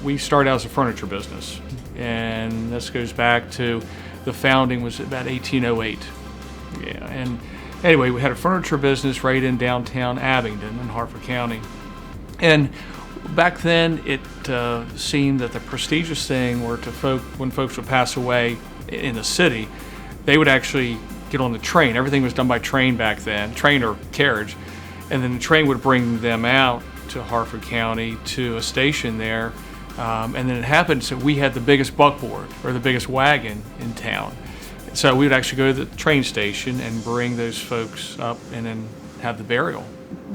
we started out as a furniture business, and this goes back to the founding was about 1808. Yeah, and anyway, we had a furniture business right in downtown Abingdon in Harford County. And back then, it seemed that the prestigious thing were when folks would pass away in the city, they would actually get on the train. Everything was done by train back then, train or carriage. And then the train would bring them out to Harford County to a station there. And then it happened, so we had the biggest buckboard or the biggest wagon in town. So we would actually go to the train station and bring those folks up and then have the burial.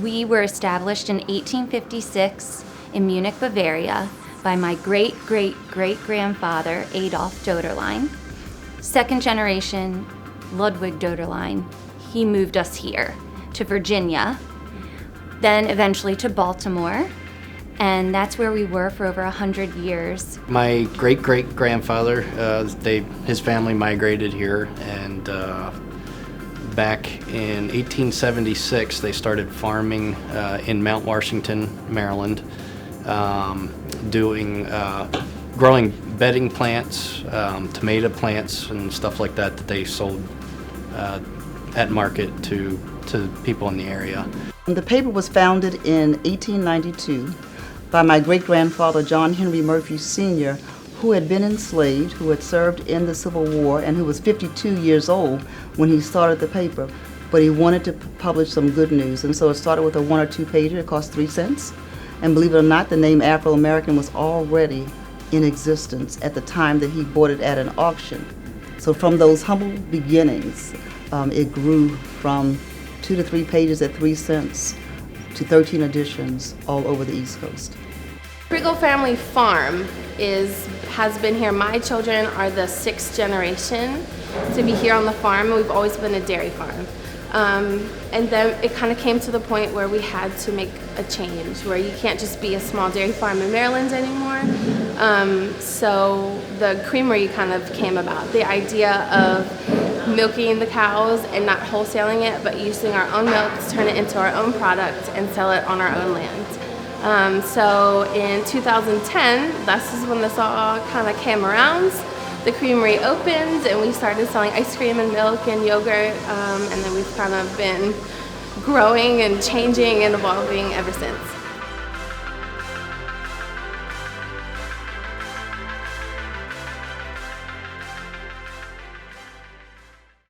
We were established in 1856 in Munich, Bavaria by my great-great-great-grandfather, Adolf Doderlein. Second generation, Ludwig Doderlein. He moved us here to Virginia, then eventually to Baltimore, and that's where we were for over 100 years. My great-great-grandfather, his family migrated here, and back in 1876 they started farming in Mount Washington, Maryland, growing bedding plants, tomato plants, and stuff like that they sold at market to people in the area. The paper was founded in 1892 by my great-grandfather John Henry Murphy Sr., who had been enslaved, who had served in the Civil War, and who was 52 years old when he started the paper. But he wanted to publish some good news, and so it started with a 1 or 2 pager. It cost 3 cents. And believe it or not, the name Afro-American was already in existence at the time that he bought it at an auction. So from those humble beginnings, it grew from 2 to 3 pages at 3 cents to 13 editions all over the East Coast. Regal Family Farm has been here. My children are the 6th generation to be here on the farm, and we've always been a dairy farm. And then it kind of came to the point where we had to make a change, where you can't just be a small dairy farm in Maryland anymore. So the creamery kind of came about. The idea of milking the cows and not wholesaling it, but using our own milk to turn it into our own product and sell it on our own land. So in 2010, this is when this all kind of came around. The creamery opened and we started selling ice cream and milk and yogurt, and then we've kind of been growing and changing and evolving ever since.